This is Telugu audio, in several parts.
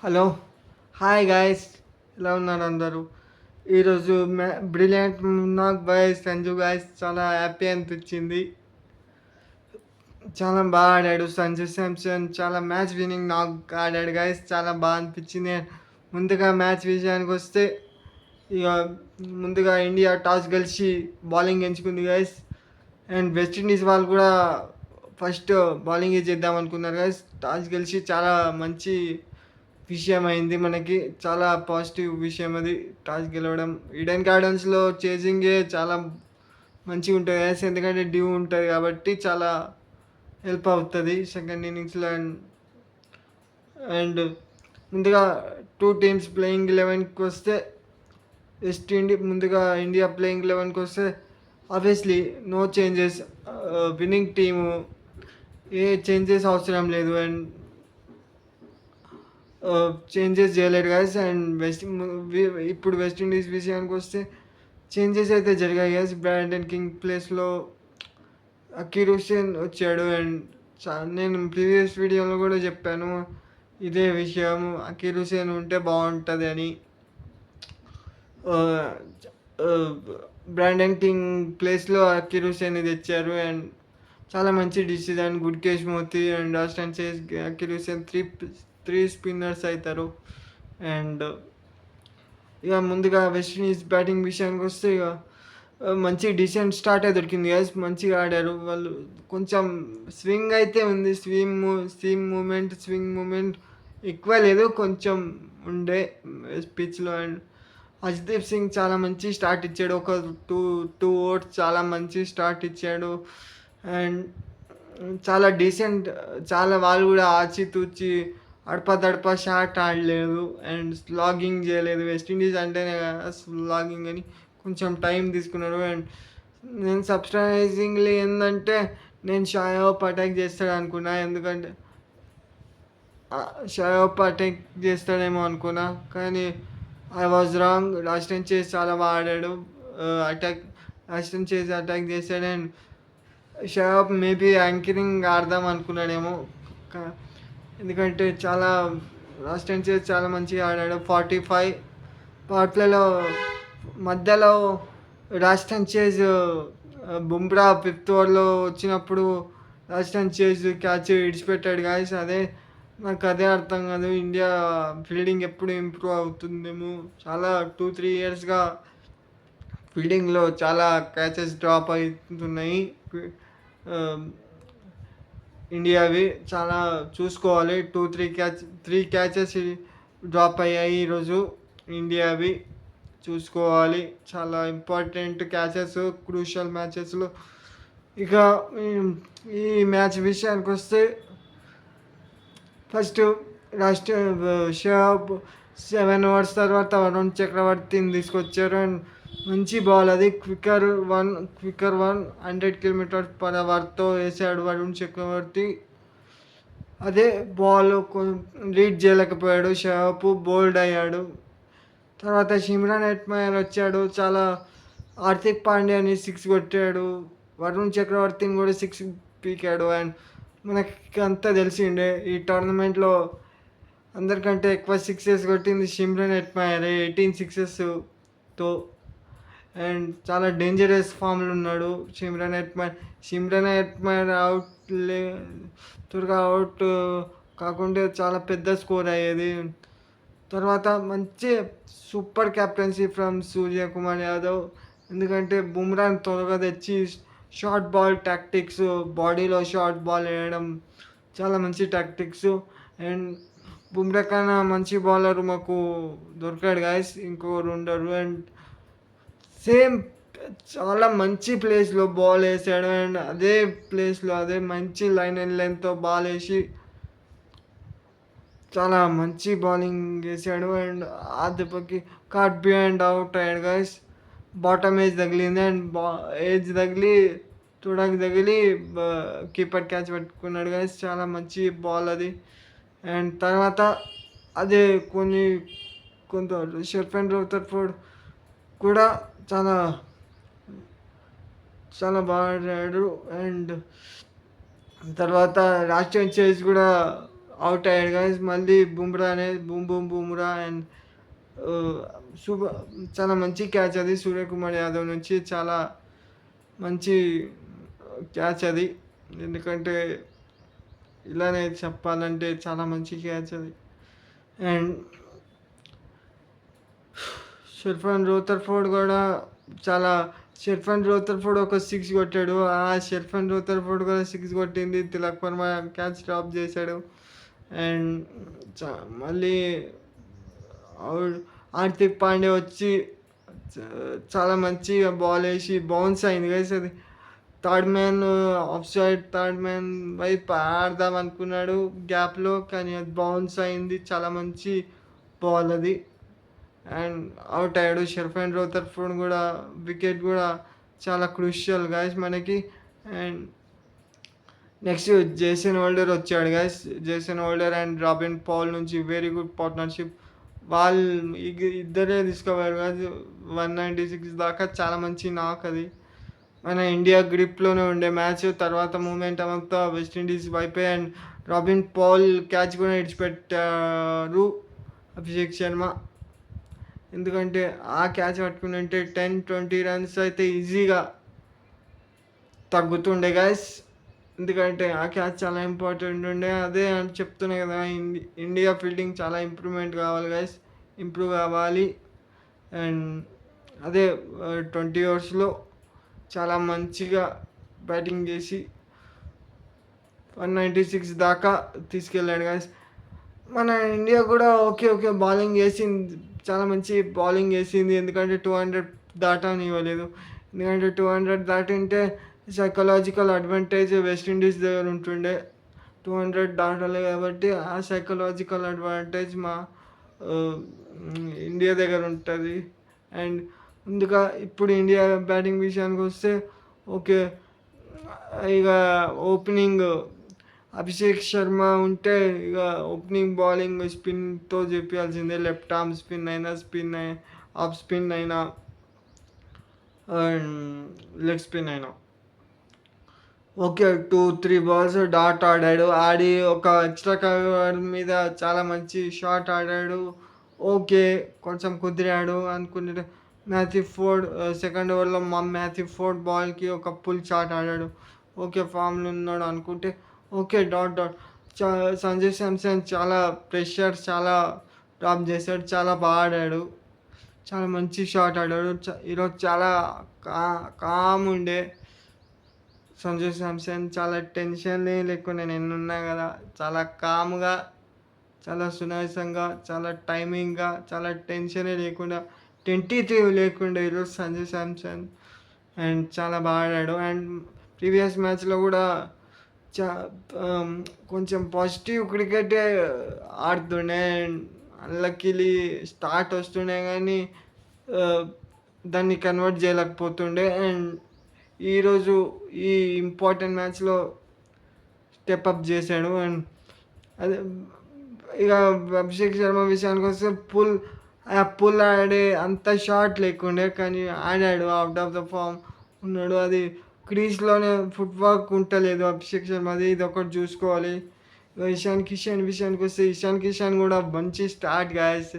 హలో. Hi guys. ఎలా ఉన్నారు అందరూ? ఈరోజు బ్రిలియంట్ నాక్ బై సంజు గాయ్స్ చాలా హ్యాపీ అనిపించింది. చాలా బాగా ఆడాడు సంజు శాంసన్. చాలా మ్యాచ్ విన్నింగ్ నాక్ ఆడాడు గాయ్స్. చాలా బాగా అనిపించింది. ముందుగా మ్యాచ్ విషయానికి వస్తే ఇక ముందుగా ఇండియా టాస్ గెలిచి బౌలింగ్ ఎంచుకుంది గాయ్స్. అండ్ వెస్టిండీస్ వాళ్ళు కూడా ఫస్ట్ బౌలింగ్ చేద్దాం అనుకున్నారు గాయ్స్. టాస్ గెలిచి చాలా మంచి విషయం అయింది మనకి. చాలా పాజిటివ్ విషయం అది టాస్ గెలవడం. ఈడెన్ గార్డెన్స్లో చేసింగే చాలా మంచిగా ఉంటుంది గైస్. ఎందుకంటే డ్యూ ఉంటుంది కాబట్టి చాలా హెల్ప్ అవుతుంది సెకండ్ ఇన్నింగ్స్లో. అండ్ ముందుగా టూ టీమ్స్ ప్లేయింగ్ 11కి వస్తే ముందుగా ఇండియా ప్లేయింగ్ 11కి వస్తే obviously no changes. Winning team ఏ చేంజెస్ అవసరం లేదు. అండ్ చేంజెస్ చేయలేడు గాయస్. అండ్ ఇప్పుడు వెస్టిండీస్ విషయానికి వస్తే చేంజెస్ అయితే జరిగాయి గాయస్. బ్రాండన్ కింగ్ ప్లేస్లో అకీర్ హుసేన్ వచ్చాడు. అండ్ నేను ప్రీవియస్ వీడియోలో కూడా చెప్పాను ఇదే విషయం, అకీర్ హుసేన్ ఉంటే బాగుంటుంది అని. బ్రాండన్ కింగ్ ప్లేస్లో అకీర్ హుసేన్ తెచ్చారు. అండ్ చాలా మంచి డిసిజన్. గుడ్కేష్ మోతి అండ్ ఆస్టన్ చేస్ అకీర్ హుసేన్ త్రీ స్పిన్నర్స్ అవుతారు. అండ్ ఇక ముందుగా వెస్టిండీస్ బ్యాటింగ్ విషయానికి వస్తే ఇక మంచి డీసెంట్ స్టార్టే దొరికింది గైస్. మంచిగా ఆడారు వాళ్ళు. కొంచెం స్వింగ్ అయితే ఉంది. స్వింగ్ మూమెంట్ ఎక్కువ లేదు, కొంచెం ఉండే పిచ్లో. అండ్ హర్షదీప్ సింగ్ చాలా మంచి స్టార్ట్ ఇచ్చాడు. ఒక టూ ఓవర్స్ చాలా మంచి స్టార్ట్ ఇచ్చాడు. అండ్ చాలా డీసెంట్. చాలా వాళ్ళు కూడా ఆచితూచి అడపదడప షాట్ ఆడలేదు. అండ్ స్లాగింగ్ చేయలేదు. వెస్టిండీస్ అంటేనే స్లాగింగ్ అని కొంచెం టైం తీసుకున్నారు. అండ్ నేను సర్ప్రైజింగ్లీ ఏంటంటే నేను షాయ్ అటాక్ చేస్తాడు అనుకున్నా. ఎందుకంటే షాయ్ అటాక్ చేస్తాడేమో అనుకున్నా, కానీ ఐ వాజ్ రాంగ్. లాస్టన్ చేసి చాలా బాగా ఆడాడు. లాస్టన్ చేసి అటాక్ చేశాడు. అండ్ షాయ్ మేబీ యాంకరింగ్ ఆడదాం అనుకున్నాడేమో, ఎందుకంటే చాలా లాస్టన్ చేసి చాలా మంచిగా ఆడాడు. 45 పవర్ప్లేలో మధ్యలో రాజస్థాన్ చేజ్ బుమ్రా 5th ఓవర్లో వచ్చినప్పుడు రాజస్థాన్ చేజ్ క్యాచ్ ఇడిచిపెట్టాడు గాయస్. నాకు అదే అర్థం కాదు. ఇండియా ఫీల్డింగ్ ఎప్పుడు ఇంప్రూవ్ అవుతుందేమో. చాలా 2-3 ఇయర్స్గా ఫీల్డింగ్లో చాలా క్యాచెస్ డ్రాప్ అవుతున్నాయి ఇండియావి. చాలా చూసుకోవాలి. 3 క్యాచెస్ డ్రాప్ అయ్యాయి ఈరోజు ఇండియావి. చూసుకోవాలి. చాలా ఇంపార్టెంట్ క్యాచెస్ క్రూషియల్ మ్యాచెస్లో. ఇక ఈ మ్యాచ్ విషయానికి వస్తే ఫస్ట్ షాబ్ 7 ఓవర్స్ తర్వాత వరుణ్ చక్రవర్తిని తీసుకొచ్చారు. అండ్ మంచి బాల్ అది. క్విక్కర్ వన్ 100 km/hతో వేసాడు వరుణ్ చక్రవర్తి. అదే బాల్ లీడ్ చేయలేకపోయాడు. షాప్ బోల్డ్ అయ్యాడు. తర్వాత షిమ్రాన్ హెట్మయర్ వచ్చాడు. చాలా హార్దిక్ పాండ్యాని 6 కొట్టాడు. వరుణ్ చక్రవర్తిని కూడా 6 పీకాడు. అండ్ మనకి అంతా తెలిసిండే ఈ టోర్నమెంట్లో అందరికంటే ఎక్కువ 6 కొట్టింది షిమ్రాన్ హెట్మయర్, 18 6తో. అండ్ చాలా డేంజరస్ ఫామ్లో ఉన్నాడు షిమ్రాన్ హెట్మయర్ త్వరగా అవుట్ కాకుండా చాలా పెద్ద స్కోర్ అయ్యేది. తర్వాత మంచి super captaincy from Suryakumar Yadav. ఎందుకంటే బుమ్రాని త్వరగా తెచ్చి షార్ట్ బాల్ టాక్టిక్స్, బాడీలో షార్ట్ బాల్ వేయడం చాలా మంచి టాక్టిక్స్. అండ్ బుమ్రా కన్నా మంచి బౌలర్ మాకు దొరికాడు గాయస్, ఇంకొకరు ఉండరు. అండ్ సేమ్ చాలా మంచి ప్లేస్లో బాల్ వేసాడు. అండ్ అదే ప్లేస్లో అదే మంచి లైన్ అండ్ లెంగ్త్తో బాల్ వేసి చాలా మంచి బౌలింగ్ వేసాడు. అండ్ ఆ దెబ్బకి కాట్ బిహైండ్ అవుట్ అయ్యాడు గాయస్. బాటమ్ ఏజ్ తగిలింది. అండ్ ఏజ్ తగిలి తుడకి తగిలి కీపర్ క్యాచ్ పట్టుకున్నాడు గాయస్. చాలా మంచి బాల్ అది. అండ్ తర్వాత అదే కొంత షెర్ఫెన్ రూథర్ఫోర్డ్ కూడా చాలా చాలా బాగా ఆడాడు. అండ్ తర్వాత రాష్ట్రీయ చేజ్ కూడా అవుట్ అయ్యాడు గైస్. మళ్ళీ బుమ్రానే బూమ్ బూమ్ బుమ్రా అండ్ ఆహ్, సూప చాలా మంచి క్యాచ్ అది సూర్యకుమార్ యాదవ్ నుంచి. చాలా మంచి క్యాచ్ అది. ఎందుకంటే ఇలానే చెప్పాలంటే చాలా మంచి క్యాచ్ అది. అండ్ షెర్ఫాన్ రోథర్‌ఫోర్డ్ గూడా చాలా షెర్ఫాన్ రోథర్‌ఫోర్డ్ ఒక 6 కొట్టాడు. ఆ షెర్ఫాన్ రోథర్‌ఫోర్డ్ కూడా 6 కొట్టింది. తిలక్ వర్మ క్యాచ్ డ్రాప్ చేశాడు. అండ్ చ మళ్ళీ ఔర్ హార్దిక్ పాండ్యా వచ్చి చ చాలా మంచిగా బాలేసి బౌన్స్ అయింది గైస్ అది. Third man of side third man వైపు ఆడదాం అనుకున్నాడు గ్యాప్‌లో. కానీ అది బౌన్స్ అయింది. చాలా మంచి బాల్ అది. అండ్ అవుట్ అయ్యాడు. షెర్ఫాన్ రోథర్‌ఫోర్డ్ కూడా వికెట్ కూడా చాలా క్రూషియల్ గైస్ మనకి. అండ్ నెక్స్ట్ జేసన్ హోల్డర్ వచ్చాడు guys. Jason Holder and Robin Powell నుంచి వెరీ గుడ్ పార్ట్నర్‌షిప్. వాళ్ళు ఇద్దరే తీసుకోపోయారు కాదు 196 దాకా. చాలా మంచి నాక్ అది. మన ఇండియా గ్రిప్‌లోనే ఉండే మ్యాచ్. తర్వాత మూమెంటం అంతా వెస్టిండీస్ వైపే. అండ్ రాబిన్ పౌల్ క్యాచ్ కూడా ఇడిచిపెట్టారు అభిషేక్ శర్మ. ఎందుకంటే ఆ క్యాచ్ పట్టుకునుంటే 10, 20 రన్స్ అయితే ఈజీగా తగ్గుతుండే గైస్. ఎందుకంటే ఆ క్యాచ్ చాలా ఇంపార్టెంట్ ఉండే. అదే అని చెప్తున్నా కదా, ఇండియా ఫీల్డింగ్ చాలా ఇంప్రూవ్‌మెంట్ కావాలి గైస్. ఇంప్రూవ్ కావాలి. అండ్ అదే 20 ఓవర్స్‌లో చాలా మంచిగా బ్యాటింగ్ చేసి 196 దాకా తీసుకెళ్ళాడు గైస్. మన ఇండియా కూడా ఓకే బౌలింగ్ చేసింది. చాలా మంచి బౌలింగ్ చేసింది. ఎందుకంటే 200 దాటనివ్వలేదు. ఎందుకంటే 200 దాటింటే సైకలాజికల్ అడ్వాంటేజ్ వెస్టిండీస్ దగ్గర ఉంటుండే. 200 దాటలేదు కాబట్టి ఆ సైకలాజికల్ అడ్వాంటేజ్ మా ఇండియా దగ్గర ఉంటుంది. అండ్ ముందుగా ఇప్పుడు ఇండియా బ్యాటింగ్ విషయానికి వస్తే ఓకే, ఇక ఓపెనింగ్ అభిషేక్ శర్మ ఉంటే ఇక ఓపెనింగ్ బౌలింగ్ స్పిన్తో చేపించాల్సిందే. లెఫ్ట్ ఆర్మ్ స్పిన్ అయినా ఆఫ్ స్పిన్ అయినా అండ్ లెగ్ స్పిన్ అయినా ఓకే. 2-3 బాల్స్ డాట్ ఆడాడు. ఆడి ఒక ఎక్స్ట్రా కవర్ మీద చాలా మంచి షాట్ ఆడాడు. ఓకే, కొంచెం కుదిరాడు అనుకునే మాథ్యూ ఫోర్డ్ సెకండ్ ఓవర్లో మాథ్యూ ఫోర్డ్ బాల్కి ఒక పుల్ షాట్ ఆడాడు. ఓకే, ఫామ్లో ఉన్నాడు అనుకుంటే ఓకే డాట్ సంజు శాంసన్ చాలా ప్రెషర్ చాలా డ్రాప్ చేశాడు. చాలా బాగా ఆడాడు. చాలా మంచి షాట్ ఆడాడు. ఈరోజు చాలా కామ్ ఉండే సంజు శాంసన్. చాలా టెన్షనే లేకుండా నేనున్నా కదా, చాలా కామ్గా, చాలా సునాయాసంగా, చాలా టైమింగ్గా, చాలా టెన్షనే లేకుండా 23 లేకుండా ఈరోజు సంజు శాంసన్. అండ్ చాలా బాగా ఆడాడు. అండ్ ప్రీవియస్ మ్యాచ్లో కూడా చా కొంచెం పాజిటివ్ క్రికెటే ఆడుతుండే. అన్లక్కీలీ స్టార్ట్ వస్తుండే కానీ దాన్ని కన్వర్ట్ చేయలేకపోతుండే. అండ్ ఈరోజు ఈ ఇంపార్టెంట్ మ్యాచ్లో స్టెప్అప్ చేశాడు. అండ్ అదే ఇక అభిషేక్ శర్మ విషయానికి వస్తే పుల్ ఆడే అంత షాట్ లేకుండే కానీ ఆడాడు. అవుట్ ఆఫ్ ద ఫామ్ ఉన్నాడు. అది క్రీజ్లోనే ఫుట్ వర్క్ ఉంటలేదు అభిషేక్ శర్మది. ఇది ఒకటి చూసుకోవాలి. ఇషాన్ కిషన్ విషయానికి వస్తే ఇషాన్ కిషన్ కూడా మంచి స్టార్ట్ గాయస్.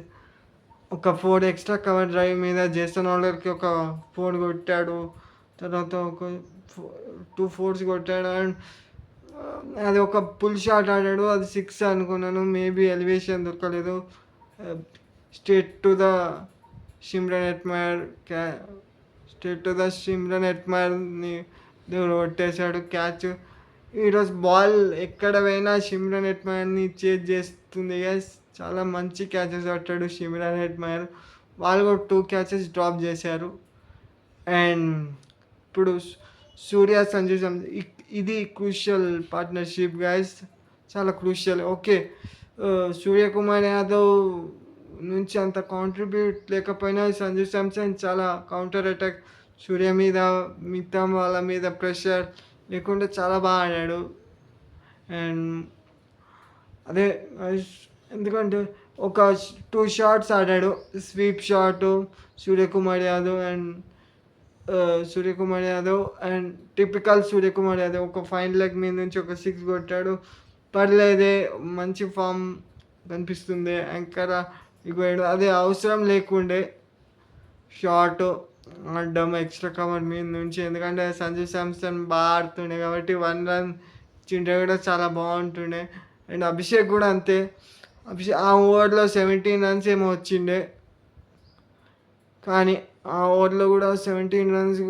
ఒక 4 ఎక్స్ట్రా కవర్ డ్రైవ్ మీద జేసన్ హోల్డర్కి ఒక 4 కొట్టాడు. తర్వాత ఒక 2 4s కొట్టాడు. అండ్ అది ఒక పుల్ షాట్ ఆడాడు. అది 6 అనుకున్నాను. మేబీ ఎలివేషన్ దొరకలేదు. స్ట్రేట్ టు ద సిమ్రన్ ఎట్మైర్ని దేవుడు కొట్టేశాడు క్యాచ్. ఈరోజు బాల్ ఎక్కడ పోయినా సిమ్రన్ ఎట్మైర్ని చేజ్ చేస్తుంది గైస్. చాలా మంచి క్యాచెస్ పట్టాడు సిమ్రన్ ఎట్మైర్. వాళ్ళు కూడా 2 క్యాచెస్ డ్రాప్ చేశారు. అండ్ ఇప్పుడు సూర్య సంజు ఇది క్రూషియల్ పార్ట్నర్షిప్ గైస్. చాలా క్రూషియల్. ఓకే, సూర్యకుమార్ యాదవ్ నుంచి అంత కాంట్రిబ్యూట్ లేకపోయినా సంజు శాంసన్ చాలా కౌంటర్ అటాక్ సూర్య మీద మిగతా వాళ్ళ మీద ప్రెషర్ లేకుండా చాలా బాగా ఆడాడు. అండ్ అదే ఎందుకంటే ఒక 2 షాట్స్ ఆడాడు. Sweep shot Suryakumar Yadav and typical Suryakumar Yadav ఒక ఫైన్ లెగ్ మీద నుంచి ఒక 6 కొట్టాడు. పర్లేదే మంచి ఫామ్ కనిపిస్తుంది. యాంకర్ ఇగోడు అది అవసరం లేకుండే షాట్ ఆడడం ఎక్స్ట్రా కవర్ మీద నుంచి. ఎందుకంటే సంజు శాంసన్ బాగా ఆడుతుండే కాబట్టి 1 రన్ ఇచ్చింటే కూడా చాలా బాగుంటుండే. అండ్ అభిషేక్ కూడా అంతే. ఆ ఓవర్లో 17 రన్స్ ఏమో వచ్చిండే. కానీ ఆ ఓవర్లో కూడా 17 రన్స్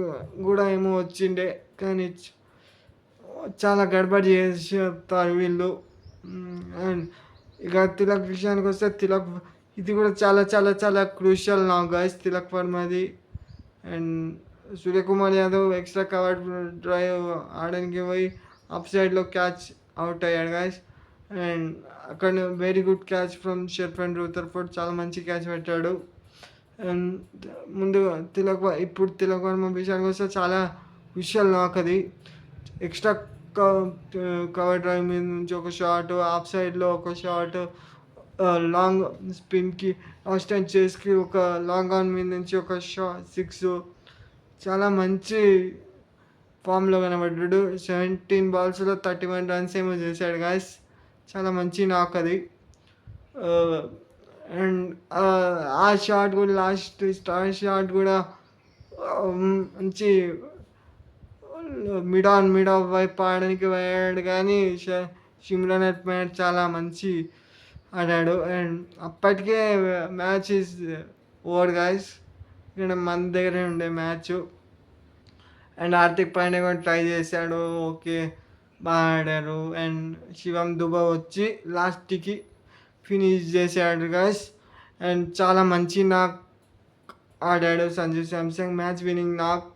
కూడా ఏమో వచ్చిండే. కానీ చాలా గడబడి చేస్తారు వీళ్ళు. అండ్ ఇక తిలక్ విషయానికి వస్తే తిలక్ ఇది కూడా చాలా చాలా చాలా క్రూషియల్ నా గైస్ తిలక్ వర్మది. And Suryakumar Yadav extra cover drive ఆడడానికి పోయి అప్ సైడ్లో క్యాచ్ అవుట్ అయ్యాడు గైస్. అండ్ అక్కడ very good catch from Sherfane Rutherford, చాలా మంచి క్యాచ్ పెట్టాడు. అండ్ ముందు ఇప్పుడు తిలక్ వర్మ విషయానికి వస్తే చాలా క్రూషియల్ నాకు అది. ఎక్స్ట్రా కవర్ డ్రైవ్ మీద నుంచి ఒక షాట్, ఆఫ్ సైడ్లో ఒక షాట్, లాంగ్ స్పిన్కి ఆస్టన్ చేస్కి ఒక లాంగ్ ఆన్ మీద నుంచి ఒక సిక్స్, చాలా మంచి ఫామ్లో కనబడ్డాడు. 17 balls 31 runs ఏమో చేశాడు గాయస్. చాలా మంచి నాక్ అది. అండ్ ఆ షాట్ కూడా లాస్ట్ షాట్ కూడా మంచి మిడ్ ఆఫ్ వైపు ఆడడానికి పోయాడు కానీ షిమ్రాన్ హెట్మేయర్ చాలా మంచి ఆడాడు. అండ్ అప్పటికే మ్యాచ్ ఈజ్ ఓవర్ గాయస్. ఇక్కడ మన దగ్గరే ఉండే మ్యాచ్. అండ్ హార్దిక్ పాండ్యా కూడా ట్రై చేశాడు, ఓకే బాగా ఆడారు. అండ్ శివం దుబే వచ్చి లాస్ట్కి ఫినిష్ చేశాడు గాయస్. అండ్ చాలా మంచి నాక్ ఆడాడు సంజు శాంసన్. మ్యాచ్ విన్నింగ్ నాక్.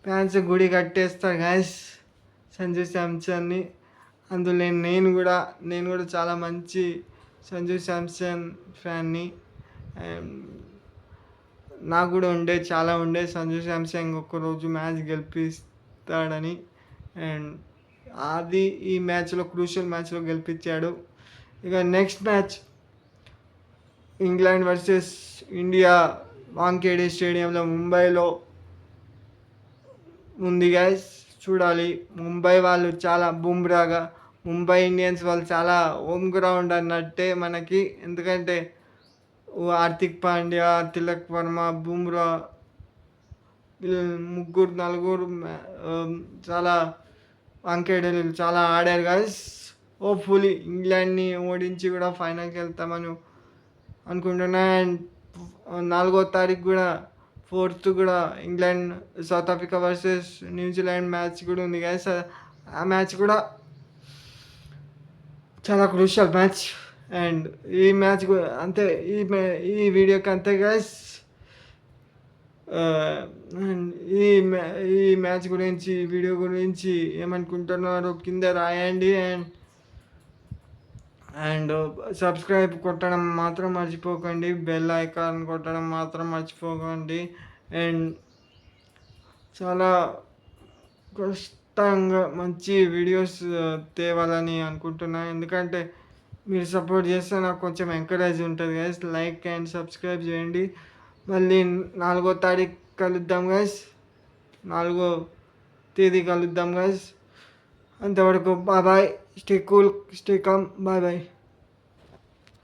ఫ్యాన్స్ గుడి కట్టేస్తారు గాయస్ సంజు శాంసన్ని. అందులో నేను కూడా చాలా మంచి సంజు శాంసన్ ఫ్యాన్ని. నాకు కూడా చాలా ఉండే సంజు శాంసన్ ఒక్కరోజు మ్యాచ్ గెలిపిస్తాడని. అండ్ అది ఈ మ్యాచ్లో క్రూషియల్ మ్యాచ్లో గెలిపించాడు. ఇక next match England versus India Wankhede స్టేడియంలో ముంబైలో ఉంది గైస్. చూడాలి. ముంబై వాళ్ళు చాలా బుమ్రాగా, ముంబై ఇండియన్స్ వాళ్ళు చాలా హోమ్ గ్రౌండ్ అన్నట్టే మనకి. ఎందుకంటే హార్దిక్ పాండ్యా, తిలక్ వర్మ, బుమ్రా వీళ్ళు నలుగురు చాలా వాంఖేడేలు చాలా ఆడారు గైస్. హోప్ఫుల్లీ ఇంగ్లాండ్ని ఓడించి కూడా ఫైనల్కి వెళ్తామని అనుకుంటున్నా. అండ్ 4వ తారీఖు కూడా 4th కూడా England south Africa versus New Zealand match కూడా ఉంది గైస్. ఆ మ్యాచ్ కూడా చాలా క్రూషియల్ మ్యాచ్. అండ్ ఈ మ్యాచ్ అంతే, ఈ వీడియోకి అంతే గైస్. ఈ మ్యాచ్ గురించి, వీడియో గురించి ఏమనుకుంటున్నారో కింద రాయండి. అండ్ సబ్స్క్రైబ్ కొట్టడం మాత్రం మర్చిపోకండి, బెల్ ఐకాన్ కొట్టడం మాత్రం మర్చిపోకండి. అండ్ చాలా కష్టంగా మంచి వీడియోస్ తేవాలని అనుకుంటున్నాను. ఎందుకంటే మీరు సపోర్ట్ చేస్తే నాకు కొంచెం ఎంకరేజ్ ఉంటుంది గైస్. లైక్ అండ్ సబ్స్క్రైబ్ చేయండి. మళ్ళీ 4వ తారీఖు కలుద్దాం గైస్. 4వ తేదీ కలుద్దాం గైస్. అంతవరకు bye bye. Stay cool, stay calm. Bye bye.